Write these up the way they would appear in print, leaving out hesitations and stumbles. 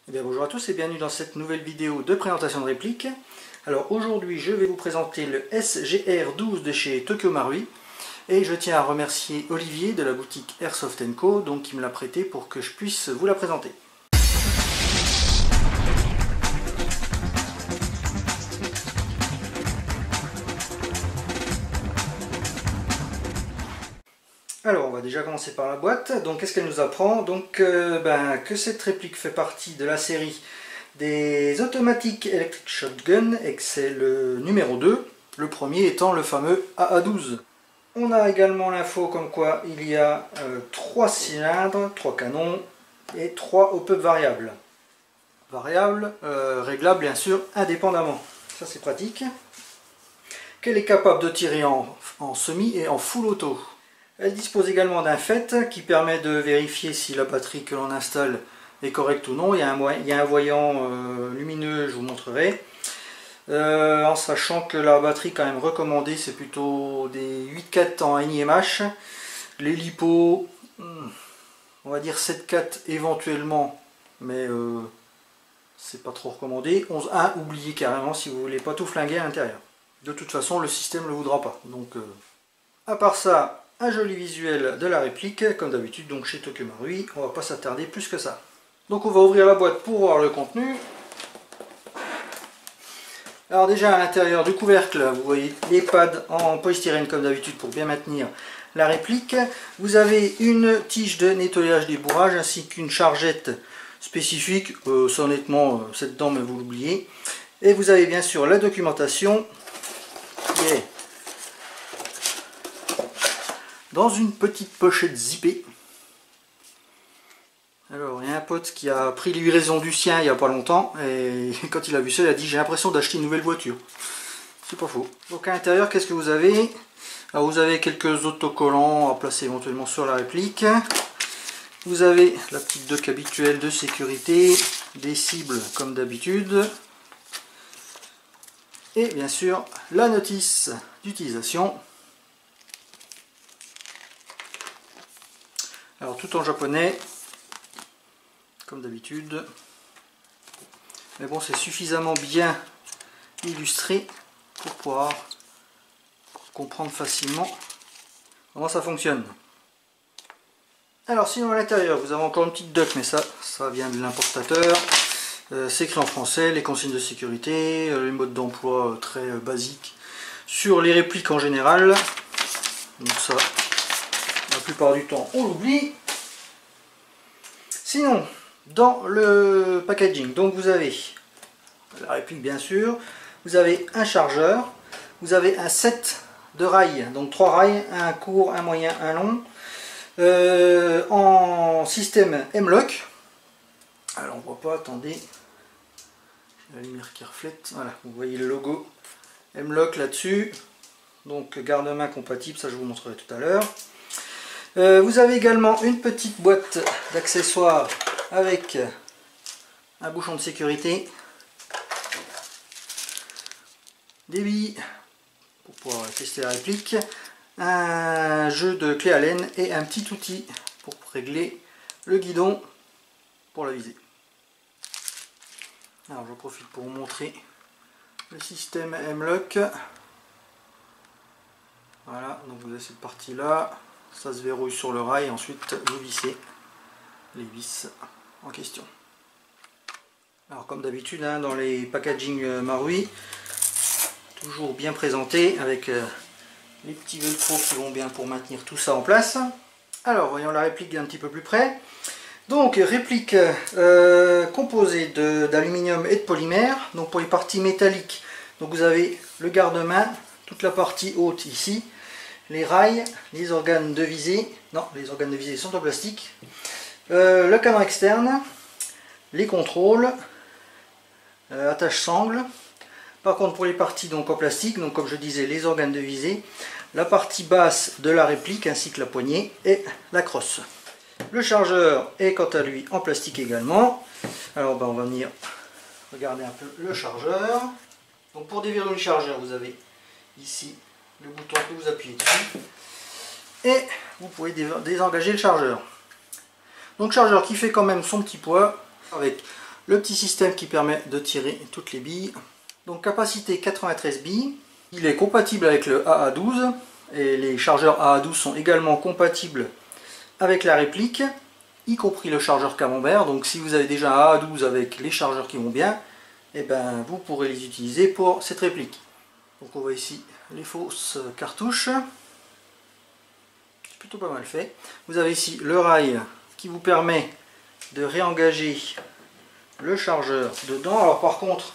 Eh bien, bonjour à tous et bienvenue dans cette nouvelle vidéo de présentation de réplique. Alors aujourd'hui je vais vous présenter le SGR12 de chez Tokyo Marui et je tiens à remercier Olivier de la boutique Airsoft & Co donc, qui me l'a prêté pour que je puisse vous la présenter. Alors on va déjà commencer par la boîte. Donc qu'est-ce qu'elle nous apprend? Donc que cette réplique fait partie de la série des Automatic Electric Shotgun et que c'est le numéro 2, le premier étant le fameux AA12. On a également l'info comme quoi il y a 3 cylindres, 3 canons et 3 hop-up variables. Variables, réglables bien sûr indépendamment. Ça c'est pratique. Qu'elle est capable de tirer en semi et en full auto. Elle dispose également d'un FET qui permet de vérifier si la batterie que l'on installe est correcte ou non. Il y a un voyant lumineux, je vous montrerai. En sachant que la batterie quand même recommandée, c'est plutôt des 8.4 en NIMH. Les LiPo, on va dire 7.4 éventuellement, mais c'est pas trop recommandé. 11.1, oubliez carrément si vous voulez pas tout flinguer à l'intérieur. De toute façon, le système ne le voudra pas. Donc, à part ça, un joli visuel de la réplique, comme d'habitude, donc chez Tokyo Marui. On va pas s'attarder plus que ça. Donc on va ouvrir la boîte pour voir le contenu. Alors déjà à l'intérieur du couvercle, vous voyez les pads en polystyrène comme d'habitude pour bien maintenir la réplique. Vous avez une tige de nettoyage des bourrages ainsi qu'une chargette spécifique. Ça honnêtement, cette dent, mais vous l'oubliez. Et vous avez bien sûr la documentation qui est dans une petite pochette zippée. Alors, il y a un pote qui a pris livraison du sien il n'y a pas longtemps, et quand il a vu ça, il a dit « j'ai l'impression d'acheter une nouvelle voiture ». C'est pas faux. Donc à l'intérieur, qu'est-ce que vous avez? Alors, vous avez quelques autocollants à placer éventuellement sur la réplique. Vous avez la petite doc habituelle de sécurité, des cibles comme d'habitude. Et bien sûr, la notice d'utilisation. Alors tout en japonais, comme d'habitude. Mais bon, c'est suffisamment bien illustré pour pouvoir comprendre facilement comment ça fonctionne. Alors sinon à l'intérieur, vous avez encore une petite doc, mais ça vient de l'importateur. C'est écrit en français, les consignes de sécurité, les modes d'emploi très basiques sur les répliques en général. Donc ça, la plupart du temps, on l'oublie. Sinon, dans le packaging, donc vous avez la réplique bien sûr, vous avez un chargeur, vous avez un set de rails, donc 3 rails, un court, un moyen, un long, en système M-LOK. Alors on voit pas, attendez, la lumière qui reflète, voilà, vous voyez le logo M-LOK là-dessus, donc garde-main compatible, ça je vous montrerai tout à l'heure. Vous avez également une petite boîte d'accessoires avec un bouchon de sécurité, des billes pour pouvoir tester la réplique, un jeu de clé Allen et un petit outil pour régler le guidon pour la visée. Alors je profite pour vous montrer le système M-LOK. Voilà, donc vous avez cette partie là. Ça se verrouille sur le rail et ensuite vous vissez les vis en question. Alors comme d'habitude hein, dans les packaging Marui, toujours bien présenté avec les petits velcro qui vont bien pour maintenir tout ça en place. Alors voyons la réplique d'un petit peu plus près. Donc réplique composée d'aluminium et de polymère. Donc pour les parties métalliques, donc vous avez le garde-main, toute la partie haute ici. Les rails, les organes de visée, non, les organes de visée sont en plastique, le canon externe, les contrôles, attache sangle. Par contre pour les parties donc en plastique, donc comme je disais les organes de visée, la partie basse de la réplique ainsi que la poignée et la crosse. Le chargeur est quant à lui en plastique également. Alors on va venir regarder un peu le chargeur. Donc pour déverrouiller le chargeur, vous avez ici le bouton que vous appuyez dessus et vous pouvez désengager le chargeur. Donc chargeur qui fait quand même son petit poids avec le petit système qui permet de tirer toutes les billes. Donc capacité 93 billes. Il est compatible avec le AA12 et les chargeurs AA12 sont également compatibles avec la réplique, y compris le chargeur camembert. Donc si vous avez déjà un AA12 avec les chargeurs qui vont bien, et ben vous pourrez les utiliser pour cette réplique. Donc on voit ici les fausses cartouches. C'est plutôt pas mal fait. Vous avez ici le rail qui vous permet de réengager le chargeur dedans. Alors par contre,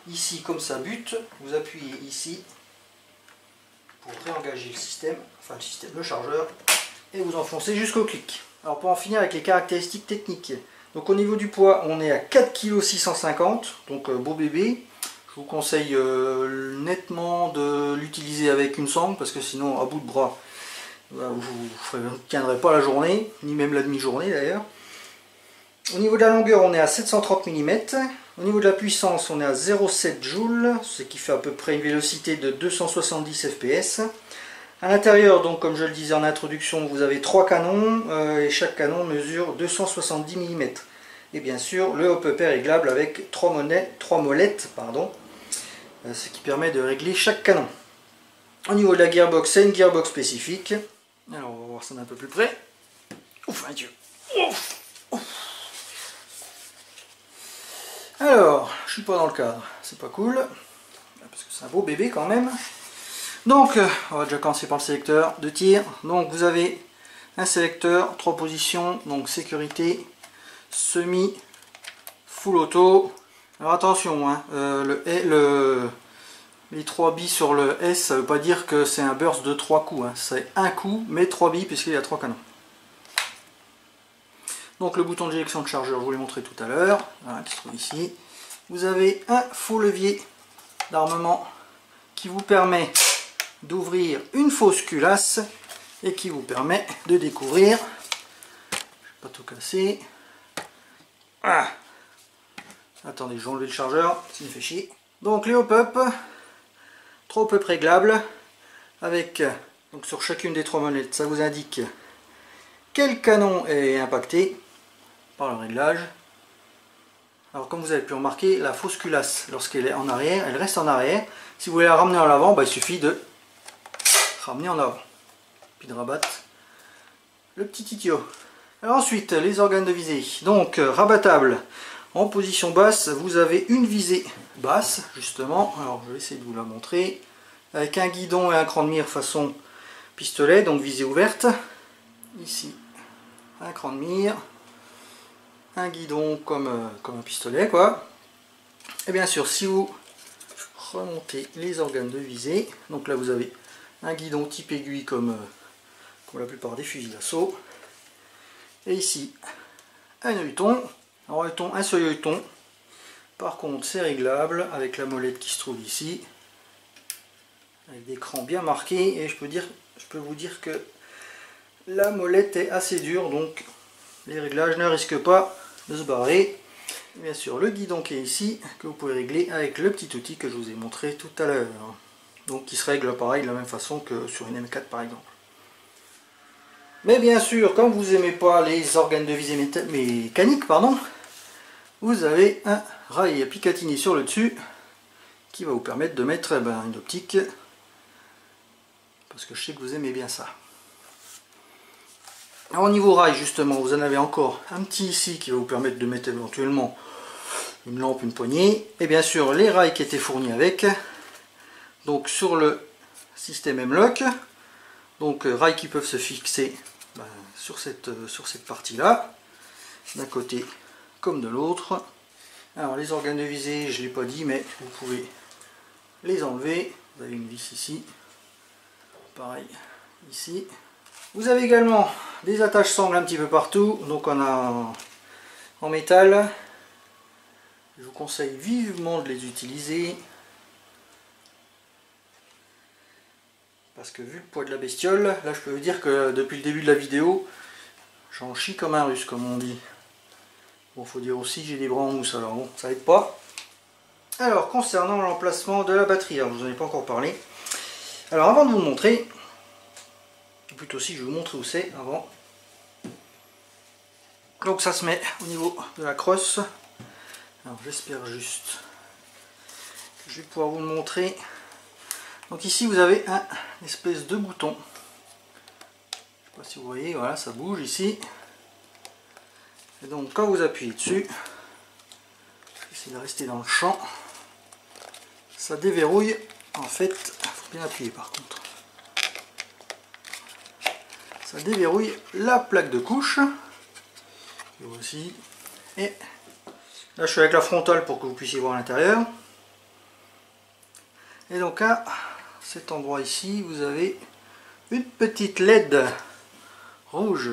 ici comme ça bute, vous appuyez ici pour réengager le système, enfin le chargeur, et vous enfoncez jusqu'au clic. Alors pour en finir avec les caractéristiques techniques, donc au niveau du poids, on est à 4,650 kg, donc beau bébé. Je vous conseille nettement de l'utiliser avec une sangle, parce que sinon à bout de bras, vous ne tiendrez pas la journée, ni même la demi-journée d'ailleurs. Au niveau de la longueur, on est à 730 mm. Au niveau de la puissance, on est à 0,7 joules, ce qui fait à peu près une vélocité de 270 fps. À l'intérieur, donc comme je le disais en introduction, vous avez 3 canons et chaque canon mesure 270 mm. Et bien sûr, le hop-up est réglable avec 3 molettes, ce qui permet de régler chaque canon. Au niveau de la gearbox, c'est une gearbox spécifique. Alors on va voir ça d'un peu plus près. Ouf, un dieu. Ouf. Alors, je suis pas dans le cadre, c'est pas cool, parce que c'est un beau bébé quand même. Donc, on va déjà commencer par le sélecteur de tir. Donc vous avez un sélecteur, 3 positions, donc sécurité, semi, full auto. Alors attention, hein, les 3 billes sur le S, ça veut pas dire que c'est un burst de 3 coups, hein. C'est un coup, mais 3 billes puisqu'il y a 3 canons. Donc le bouton d'éjection de chargeur, je vous l'ai montré tout à l'heure, voilà, qui se trouve ici. Vous avez un faux levier d'armement qui vous permet d'ouvrir une fausse culasse et qui vous permet de découvrir, je ne vais pas tout casser, ah. Attendez, je vais enlever le chargeur, ça me fait chier. Donc les hop-up, 3 hop-up réglables, avec, donc sur chacune des 3 molettes, ça vous indique quel canon est impacté par le réglage. Alors comme vous avez pu remarquer, la fausse culasse, lorsqu'elle est en arrière, elle reste en arrière. Si vous voulez la ramener en avant, il suffit de ramener en avant, puis de rabattre le petit idiot. Alors ensuite, les organes de visée. Donc rabattable en position basse, vous avez une visée basse, justement. Alors je vais essayer de vous la montrer. Avec un guidon et un cran de mire façon pistolet, donc visée ouverte. Ici, un cran de mire. Un guidon comme un pistolet, quoi. Et bien sûr, si vous remontez les organes de visée, donc là vous avez un guidon type aiguille comme la plupart des fusils d'assaut. Et ici, un œilleton. Alors un seul œilleton. Par contre, c'est réglable avec la molette qui se trouve ici. Avec des crans bien marqués. Et je peux vous dire que la molette est assez dure, donc les réglages ne risquent pas de se barrer. Et bien sûr, le guidon qui est ici, que vous pouvez régler avec le petit outil que je vous ai montré tout à l'heure. Donc qui se règle pareil de la même façon que sur une M4 par exemple. Mais bien sûr, comme vous n'aimez pas les organes de visée mécaniques, vous avez un rail à Picatinny sur le dessus qui va vous permettre de mettre une optique, parce que je sais que vous aimez bien ça. Alors, au niveau rail, justement, vous en avez encore un petit ici qui va vous permettre de mettre éventuellement une lampe, une poignée, et bien sûr les rails qui étaient fournis avec. Donc sur le système M-Lock, donc rails qui peuvent se fixer sur cette partie là, d'un côté comme de l'autre. Alors les organes de visée, je ne l'ai pas dit, mais vous pouvez les enlever. Vous avez une vis ici, pareil ici. Vous avez également des attaches sangles un petit peu partout, donc on a en métal. Je vous conseille vivement de les utiliser, parce que vu le poids de la bestiole, là je peux vous dire que depuis le début de la vidéo, j'en chie comme un russe, comme on dit. Bon, faut dire aussi que j'ai des bras en mousse, alors bon, ça aide pas. Alors, concernant l'emplacement de la batterie, alors je vous en ai pas encore parlé. Alors avant de vous le montrer, ou plutôt si je vais vous montrer où c'est avant. Donc ça se met au niveau de la crosse, Alors j'espère juste que je vais pouvoir vous le montrer. Donc ici vous avez un espèce de bouton. Je sais pas si vous voyez, voilà, ça bouge ici. Et donc quand vous appuyez dessus, essayez de rester dans le champ, ça déverrouille. En fait, il faut bien appuyer par contre. Ça déverrouille la plaque de couche. Et aussi. Et là je suis avec la frontale pour que vous puissiez voir l'intérieur. Et donc à cet endroit ici, vous avez une petite LED rouge.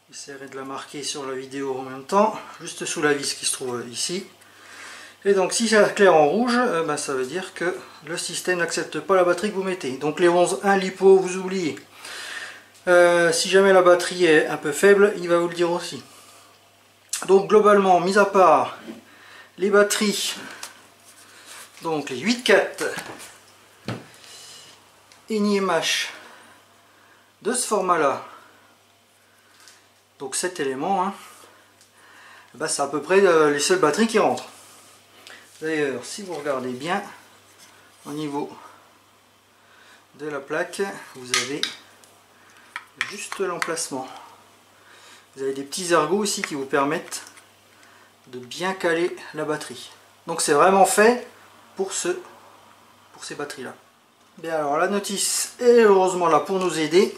J'essaierai de la marquer sur la vidéo en même temps, juste sous la vis qui se trouve ici. Et donc si ça éclaire en rouge, ça veut dire que le système n'accepte pas la batterie que vous mettez. Donc les 11.1 LiPo, vous oubliez. Si jamais la batterie est un peu faible, il va vous le dire aussi. Donc globalement, mis à part les batteries, donc les 8.4 INI-MH de ce format là, donc 7 éléments, hein, c'est à peu près les seules batteries qui rentrent. D'ailleurs, si vous regardez bien au niveau de la plaque, vous avez juste l'emplacement. Vous avez des petits ergots ici qui vous permettent de bien caler la batterie. Donc c'est vraiment fait pour ces batteries là. Bien, alors la notice est heureusement là pour nous aider.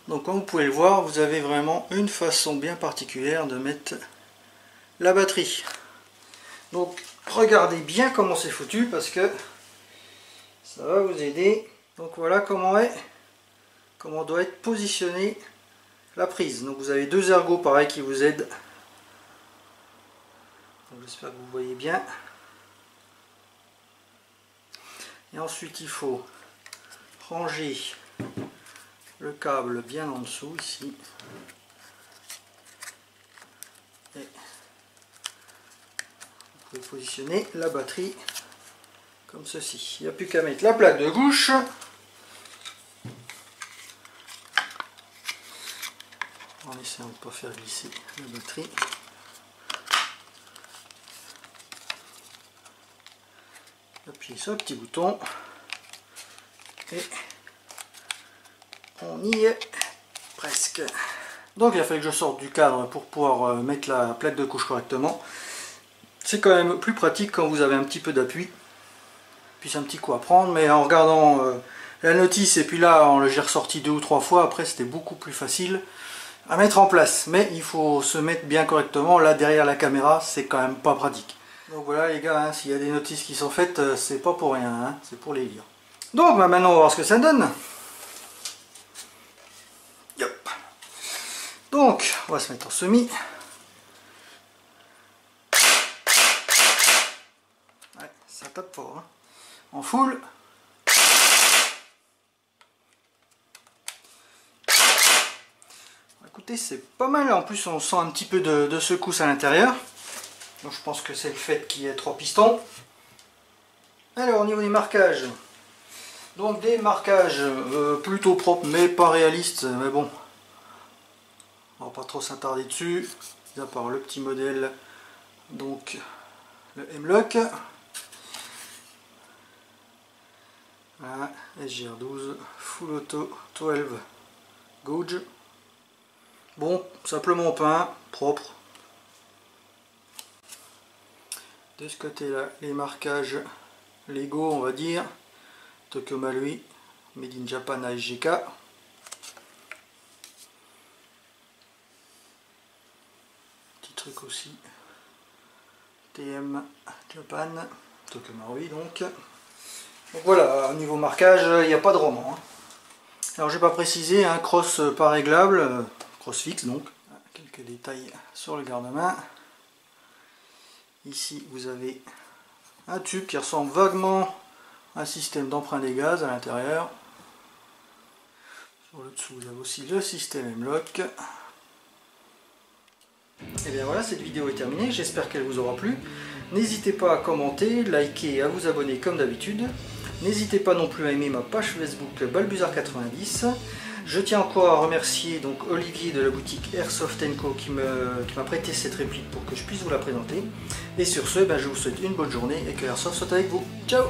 Donc comme vous pouvez le voir, vous avez vraiment une façon bien particulière de mettre la batterie. Donc regardez bien comment c'est foutu parce que ça va vous aider. Donc voilà comment doit être positionnée la prise. Donc vous avez deux ergots pareil qui vous aident. J'espère que vous voyez bien. Et ensuite il faut ranger le câble bien en dessous ici. Et vous pouvez positionner la batterie comme ceci. Il n'y a plus qu'à mettre la plaque de couche. En essayant de ne pas faire glisser la batterie. Appuyez sur le petit bouton. Et on y est presque. Donc il a fallu que je sorte du cadre pour pouvoir mettre la plaque de couche correctement. C'est quand même plus pratique quand vous avez un petit peu d'appui. Puis c'est un petit coup à prendre, mais en regardant la notice et puis là j'ai ressorti 2 ou 3 fois, après c'était beaucoup plus facile à mettre en place. Mais il faut se mettre bien correctement, là derrière la caméra c'est quand même pas pratique. Donc voilà les gars, hein, s'il y a des notices qui sont faites, c'est pas pour rien, hein, c'est pour les lire. Donc maintenant on va voir ce que ça donne. Yop. Donc on va se mettre en semi. Ouais, ça tape fort. Hein. En full. Écoutez, c'est pas mal. En plus on sent un petit peu de secousse à l'intérieur. Donc je pense que c'est le fait qu'il y ait 3 pistons. Alors au niveau des marquages. Donc des marquages plutôt propres mais pas réalistes, mais bon, on va pas trop s'attarder dessus, à part le petit modèle, donc le M-Lock, voilà, SGR12, Full Auto 12 Gauge, bon, simplement peint, propre. De ce côté là, les marquages Lego on va dire, Tokyo Marui, Made in Japan ASGK. Petit truc aussi. TM Japan, Tokyo Marui donc. Donc voilà, au niveau marquage, il n'y a pas de roman. Hein. Alors je n'ai pas précisé, un cross pas réglable, cross fixe donc. Quelques détails sur le garde-main. Ici vous avez un tube qui ressemble vaguement un système d'emprunt des gaz à l'intérieur. Sur le dessous, vous avez aussi le système M-Lock. Et bien voilà, cette vidéo est terminée. J'espère qu'elle vous aura plu. N'hésitez pas à commenter, liker et à vous abonner comme d'habitude. N'hésitez pas non plus à aimer ma page Facebook Balbuzard90. Je tiens encore à remercier donc Olivier de la boutique Airsoft & Co qui m'a prêté cette réplique pour que je puisse vous la présenter. Et sur ce, je vous souhaite une bonne journée et que Airsoft soit avec vous. Ciao!